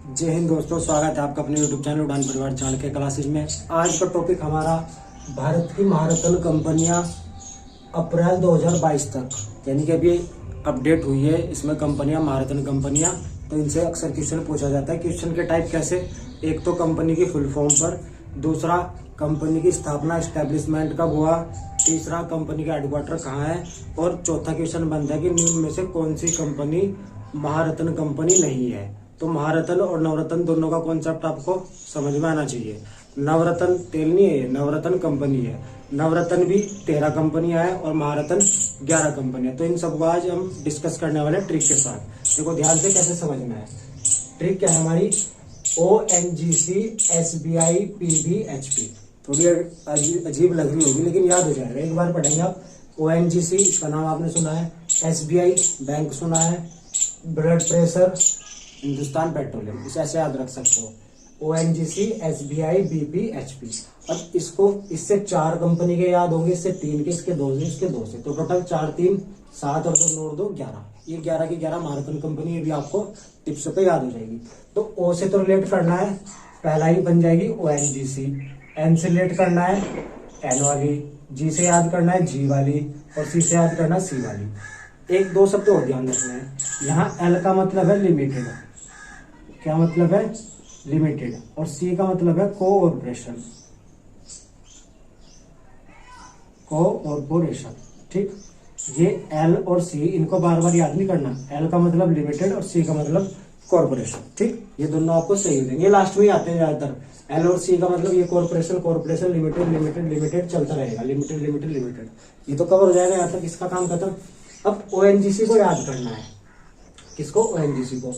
जय हिंद दोस्तों, स्वागत है आपका अपने यूट्यूब चैनल उड़ान परिवार चाणक्य क्लासेज में। आज का टॉपिक हमारा भारत की महारत्न कंपनियां अप्रैल 2022 तक, यानी कि अभी अपडेट हुई है। इसमें कंपनियां महारत्न कंपनियां, तो इनसे अक्सर क्वेश्चन पूछा जाता है। क्वेश्चन के टाइप कैसे, एक तो कंपनी की फुल फॉर्म पर, दूसरा कंपनी की स्थापना एस्टेब्लिशमेंट कब हुआ, तीसरा कंपनी का हेडक्वार्टर कहाँ है, और चौथा क्वेश्चन बनता है कि निम्न में से कौन सी कंपनी महारत्न कंपनी नहीं है। तो महारत्न और नवरत्न दोनों का कॉन्सेप्ट आपको समझ में आना चाहिए। नवरत्न तेल नहीं है, नवरत्न कंपनी है। नवरत्न भी 13 कंपनियां हैं और महारत्न 11 कंपनियां। तो इन सबको आज हम डिस्कस करने वाले ट्रिक के साथ। देखो ध्यान से कैसे समझ में है। ट्रिक क्या है हमारी, ONGC SBI PB HP। थोड़ी अजीब लग रही होगी लेकिन याद हो जाएगा, एक बार पढ़ेंगे आप। ONGC इसका नाम आपने सुना है, SBI बैंक सुना है, ब्लड प्रेशर हिंदुस्तान पेट्रोलियम, इसे ऐसे याद रख सकते हो। ONGC SBI BP HP। अब इसको इससे 4 कंपनी के याद होंगे, इससे 3 के, इसके 2 से, इसके 2 से, तो टोटल 4 3 7 और 2 9 2 11। ये 11 की 11 महारत्न कंपनी, ये भी आपको टिप्स पे याद हो जाएगी। तो O से तो रिलेट करना है, पहला ही बन जाएगी ONGC। N से रिलेट करना है N वाली, G से याद करना है G वाली, और C से याद करना है C वाली। एक दो शब्द और ध्यान रखना है। यहाँ L का मतलब है लिमिटेड, क्या मतलब है, लिमिटेड, और C का मतलब है कोऑपरेशन, कोऑपरेशन। ठीक, ये L और C इनको बार बार याद नहीं करना। L का मतलब लिमिटेड और C का मतलब कॉर्पोरेशन। ठीक, ये दोनों आपको सही हो जाएंगे, लास्ट में ही आते हैं ज्यादातर। L और C का मतलब ये corporation, corporation, limited, limited, limited चलता रहेगा, लिमिटेड, लिमिटेड, लिमिटेड। ये तो कवर हो जाएगा यहाँ तक, इसका काम खत्म। अब ONGC को याद करना है। किसको, ONGC को।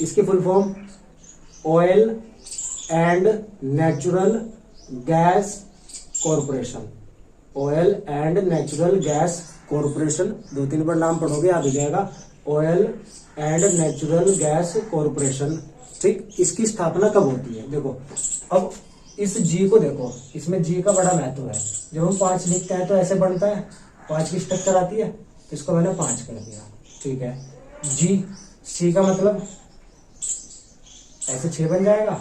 इसकी full form oil and natural gas corporation, oil and natural gas corporation. 2-3 बार नाम पढ़ोगे याद हो जाएगा, oil and natural gas corporation. ठीक, इसकी स्थापना कब होती है, देखो अब इस G को देखो, इसमें G का बड़ा महत्व है। जब हम 5 लिखते हैं तो ऐसे बनता है, 5 की स्ट्रक्चर आती है, इसको मैंने 5 कर दिया। ठीक है, G, C का मतलब ऐसे 6 बन जाएगा।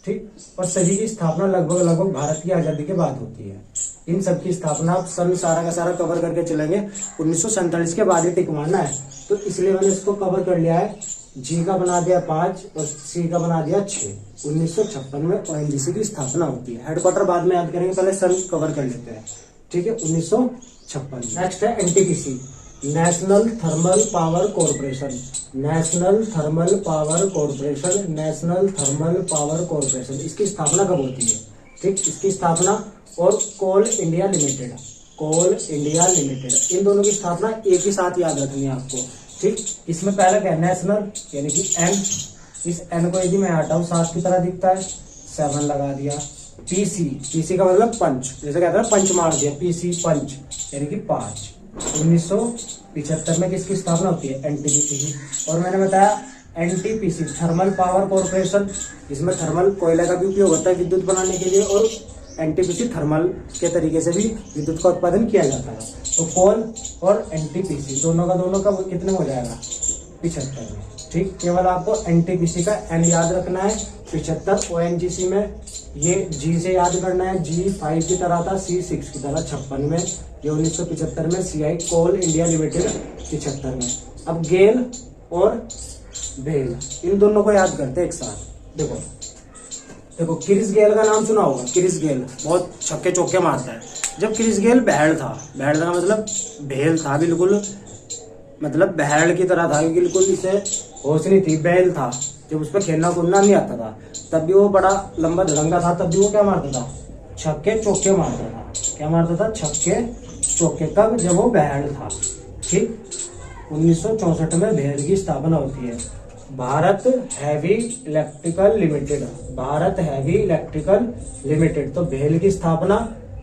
ठीक, और सभी की स्थापना लगभग भारत की आजादी के बाद होती है। इन सब की स्थापना सन सारा का सारा कवर करके चलेंगे। 1947 के बाद ही टिक मारना है, तो इसलिए मैंने इसको कवर कर लिया है। G का बना दिया 5 और C का बना दिया 6। 1956 में ONGC की स्थापना होती है। हेडक्वार्टर बाद में याद करेंगे, पहले सन कवर कर लेते हैं। ठीक है, 1956। नेक्स्ट है NTPC, national thermal power corporation, national thermal power corporation, national thermal power corporation. इसकी स्थापना कब होती है, ठीक, इसकी स्थापना, और कोल इंडिया लिमिटेड, कोल इंडिया लिमिटेड, इन दोनों की स्थापना एक ही साथ याद रखनी है आपको। ठीक, इसमें पहला क्या है, नेशनल यानी कि N, इस N को यदि मैं हटाऊं 7 की तरह दिखता है, 7 लगा दिया। PC का मतलब पंच, जैसे कहते हैं पंच मार दिया, PC पंच यानी कि 5। 1975 में किसकी स्थापना होती है, NTPC की। और मैंने बताया NTPC थर्मल पावर कॉर्पोरेशन, इसमें थर्मल कोयले का भी उपयोग होता है विद्युत बनाने के लिए, और NTPC थर्मल के तरीके से भी विद्युत का उत्पादन किया जाता है। तो कोल और NTPC दोनों का कितने में हो जाएगा, 75 में। ठीक, केवल आपको NTPC का N याद रखना है, 75। ONGC में ये G से याद करना है, G 5 की तरह था, C 6 की तरह 56 में। ये 1975 में CI कोल इंडिया लिमिटेड 75 में। अब गेल और बेल, इन दोनों को याद करते हैं एक साथ। देखो क्रिस गेल का नाम सुना होगा। क्रिस गेल बहुत छक्के चौके मारता है। जब क्रिस गेल बहड़ था का मतलब भेल था, बिल्कुल मतलब बहड़ की तरह था, बिल्कुल इसे होश नहीं थी, बैल था। जब उस पर खेलना कूदना नहीं आता था, तब भी वो बड़ा लंबा धड़ंगा था, तब भी वो क्या मारता था, छक्के चौके मारता था। क्या मारता था, छक्के चौके। कब, जब वो बहड़ था। ठीक, 1964 में भेल की स्थापना होती है। Bharat heavy electrical limited, Bharat heavy electrical limited. तो भेल की स्थापना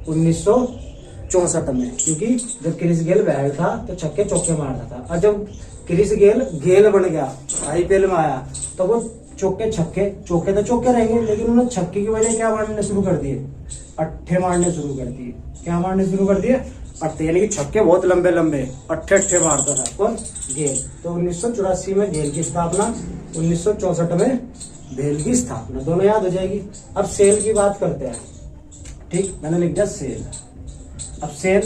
1964 में, क्योंकि जब क्रिस गेल बहड़ था तो छक्के चौके मारता था, और जब क्रिस गेल बन गया, IPL में आया, तो वो चौके छक्के, चौके तो चौके रहेंगे, लेकिन उन्होंने छक्के की वजह क्या मारने शुरू कर दिए, अट्ठे मारने शुरू कर दिए। क्या मारने शुरू कर दिए, अट्ठे, यानी कि छक्के बहुत लंबे लंबे अट्ठे अट्ठे मारता था कौन, गेल। तो 1984 में गेल की स्थापना, 1964 में भेल की स्थापना, दोनों याद हो जाएगी। अब सेल की बात करते हैं, ठीक, मैंने लिख दिया सेल। अब सेल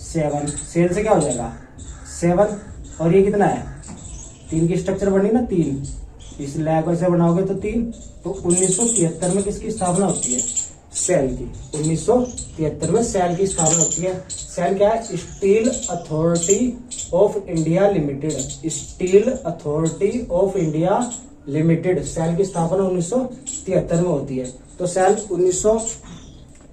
7, सेल से क्या हो जाएगा 7, और ये कितना है 3 की स्ट्रक्चर बनी ना 3, इस लैब ऐसे बनाओगे तो 3, तो 1973 में किसकी स्थापना होती है सेल की। 1973 में सेल की स्थापना होती है। सेल क्या है, Steel Authority of India Limited, Steel Authority of India Limited, SAIL की स्थापना 1973 में होती है। तो SAIL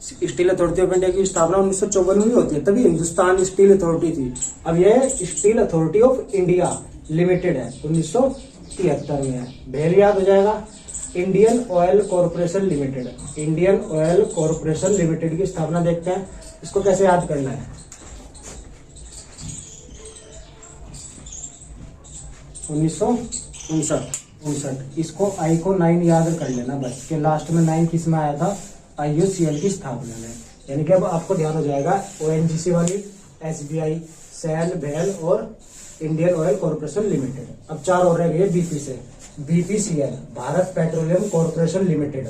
Steel Authority of India की स्थापना 1954 में होती है, तभी हिंदुस्तान स्टील अथॉरिटी थी। अब यह steel Authority of India limited है, 1973 में है। भेल याद हो जाएगा। Indian oil corporation limited, Indian oil corporation limited की स्थापना देखते हैं, इसको कैसे याद करना है। 1959, इसको आई को 9 याद कर लेना बस, के लास्ट में 9 किस में आया था, IOCL की स्थापना में। यानी कि अब आपको ध्यान हो जाएगा ONGC वाली, SBI, सेल, भेल और इंडियन ऑयल कॉर्पोरेशन लिमिटेड। अब 4 और रह गए BP से। BPCL, Bharat petroleum corporation limited,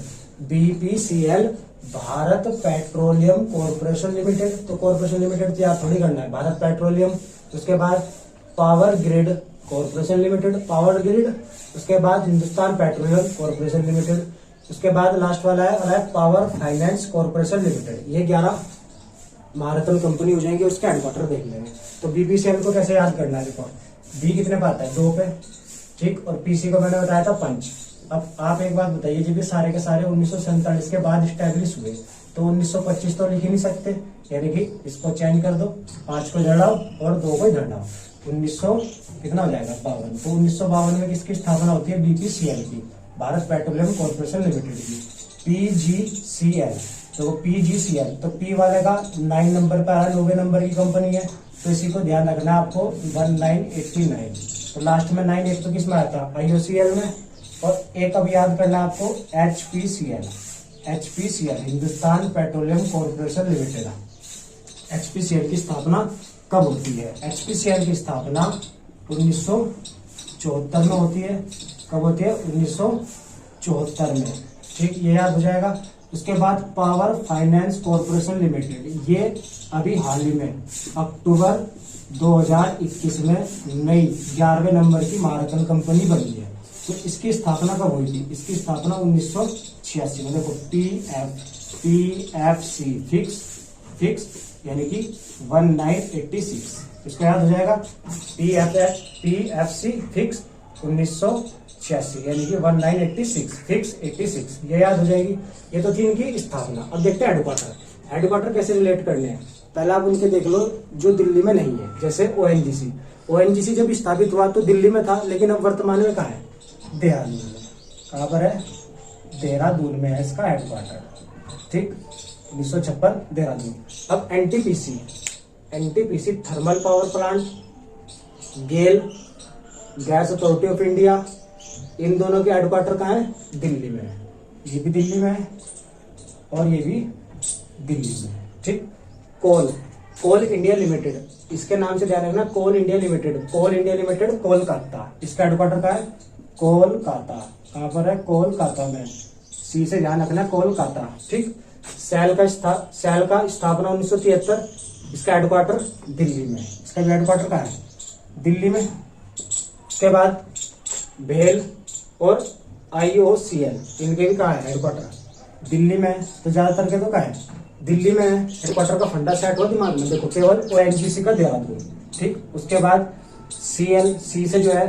BPCL, Bharat petroleum corporation limited. तो कॉर्पोरेशन लिमिटेड याद थोड़ी करना है, भारत पेट्रोलियम। उसके बाद power grid corporation limited, power grid. उसके बाद हिंदुस्तान पेट्रोलियम कॉर्पोरेशन लिमिटेड। उसके बाद लास्ट वाला है पावर फाइनेंस कॉर्पोरेशन लिमिटेड। ये 11 महारत्न कंपनी हो जाएंगे, उसके हेडक्वार्टर देख लेंगे। तो BPCL को कैसे याद करना है, देखो B कितने पे आता है 2 पे, ठीक, और PC को मैंने बताया था 5। अब आप एक बात बताइए, जब ये सारे के सारे 1947 के बाद स्टैब्लिश हुए तो 1925 तो लिख ही नहीं सकते, यानी कि इसको चेंज कर दो, 5 को जड़ाओ और 2 को इधर लाओ, 1900 कितना हो जाएगा 52। तो 1952 में किसकी स्थापना होती है, BPCL की, भारत पेट्रोलियम कॉर्पोरेशन लिमिटेड की। PGCL, तो PGCL, तो P वाले का 9 नंबर पे आ रहा है, 90 नंबर की कंपनी है, तो इसी को ध्यान रखना है आपको, 1989। तो लास्ट में 9 एक तो किस में आया था IOCL में, और एक अब याद करना है आपको HPCL, HPCL, Hindustan petroleum corporation limited. HPCL की स्थापना कब होती है, HPCL की स्थापना 1974 में होती है। कब होती है, 1974 में, ठीक, ये याद हो जाएगा। उसके बाद पावर फाइनेंस कॉर्पोरेशन लिमिटेड, ये अभी हाल ही में अक्टूबर 2021 में नई 11वें नंबर की महारत्न कंपनी बनी है। तो इसकी स्थापना कब हुई थी, इसकी स्थापना 1986 में। देखो PFC फिक्स यानी कि 1986, इसको याद हो जाएगा, PFC फिक्स 1986 यानी कि 1986 फिक्स 86, ये याद हो जाएगी। ये तो थी इनकी स्थापना। अब देखते हैं हेडक्वार्टर, हेडक्वार्टर कैसे रिलेट करने हैं। पहले आप उनके देख लो जो दिल्ली में नहीं है, जैसे ONGC जब स्थापित हुआ तो दिल्ली में था, लेकिन अब वर्तमान में कहाँ है, देहरादून में। कहाँ पर है, देहरादून में है इसका हेडक्वार्टर, ठीक, 1956 देहरादून। अब NTPC thermal power plant, GAIL gas authority of India, इन दोनों के हेडक्वार्टर कहाँ है, दिल्ली में है। ये भी दिल्ली में है और ये भी दिल्ली में है, ठीक। कोल इंडिया लिमिटेड, इसके नाम से ध्यान रखना, कोल इंडिया लिमिटेड कोलकाता, इसका हेडक्वार्टर कहाँ है, कोलकाता। कहाँ पर है, कोलकाता में, C से ध्यान रखना, कोलकाता, ठीक। सेल का स्थापना 1973, इसका हेडक्वार्टर दिल्ली में, इसका भी हेडक्वार्टर कहाँ है, दिल्ली में। उसके बाद भेल और IOCL, इनके भी कहाँ है हेडक्वार्टर, दिल्ली में। तो ज्यादातर के तो कहाँ है, दिल्ली में है। हेडक्वार्टर का फंडा सेट हो दिमाग में, देखो केवल ONGC का देहरादून, ठीक। उसके बाद C से जो है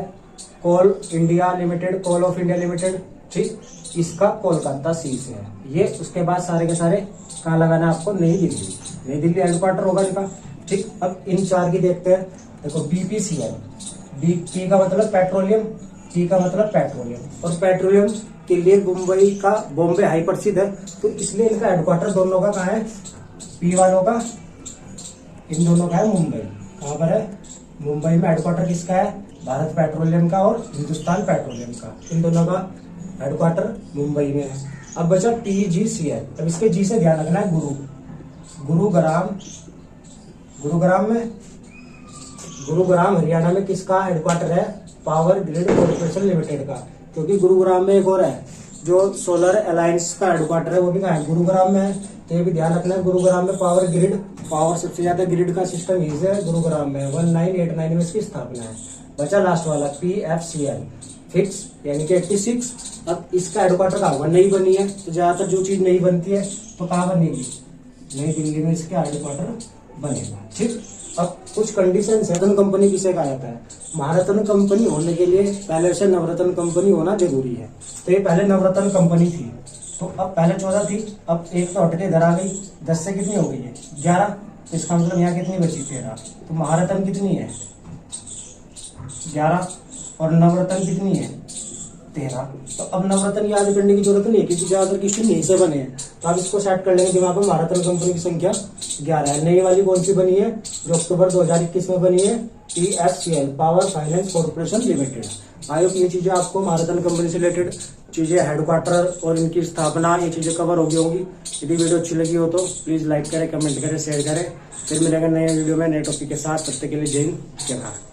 coal India limited, coal of India limited, ठीक, इसका कोलकाता C से है ये। उसके बाद सारे के सारे कहाँ लगाना है आपको, नई दिल्ली हेडक्वार्टर होगा इनका, ठीक। अब इन 4 की देखते हैं। देखो BPCL, P का मतलब पेट्रोलियम, P का मतलब पेट्रोलियम, और पेट्रोलियम के लिए बॉम्बे हाई प्रसिद्ध है, तो इसलिए इनका हेडक्वार्टर दोनों का कहाँ है, P वालों का, इन दोनों का है मुंबई। कहाँ पर है, मुंबई में हेडक्वार्टर किसका है, भारत पेट्रोलियम का और हिंदुस्तान पेट्रोलियम का, इन दोनों का हेडक्वार्टर मुंबई में है। अब बचा PGCL, अब इसके G से ध्यान रखना है, गुरुग्राम में, गुरुग्राम हरियाणा में किसका हेडक्वार्टर है, पावर ग्रिड कॉर्पोरेशन लिमिटेड का, क्योंकि गुरुग्राम में एक और है जो सोलर अलायंस का हेडक्वार्टर है, वो भी कहाँ है, गुरुग्राम में है। तो ये भी ध्यान रखना है, गुरुग्राम में पावर ग्रिड, पावर सबसे ज्यादा ग्रिड का सिस्टम यही है गुरुग्राम में, 1989 में इसकी स्थापना है। बचा लास्ट वाला PFCL फिक्स यानी कि 86। अब इसका हेडक्वार्टर कहाँ होगा, नई बनी है, तो ज्यादातर जो चीज नई बनती है तो कहाँ बनेगी, नई दिल्ली में इसका हेडक्वार्टर बनेगा। ठीक, अब कुछ कंडीशन है। रतन कंपनी किसे कहा जाता है, महारत्न कंपनी होने के लिए पहले से नवरत्न कंपनी होना जरूरी है। तो ये पहले नवरत्न कंपनी थी, तो अब पहले 14 थी, अब एक तो हट के इधर आ गई, 10 से कितनी हो गई है 11। इसका मतलब यहाँ कितनी बची 13। तो महारत्न कितनी है 11 और नवरत्न कितनी है 13। तो अब नवरत्न याद करने की जरूरत नहीं है क्योंकि ज्यादातर क्वेश्चन यहीं से बने हैं। तो आप इसको सेट कर लेंगे दिमाग में, महारत्न कंपनी की संख्या 11 है। नई वाली कौन सी बनी है, जो अक्टूबर 2021 में बनी है, PFCL power finance corporation limited. I hope ये चीजें आपको महारत्न कंपनी से रिलेटेड चीजें, हेडक्वार्टर और इनकी स्थापना, ये चीजें कवर हो गई होंगी। यदि वीडियो अच्छी लगी हो तो प्लीज लाइक करें, कमेंट करें, शेयर करें। फिर मिलेगा नए वीडियो में नए टॉपिक के साथ। तब तक के लिए जय हिंद, जय भारत।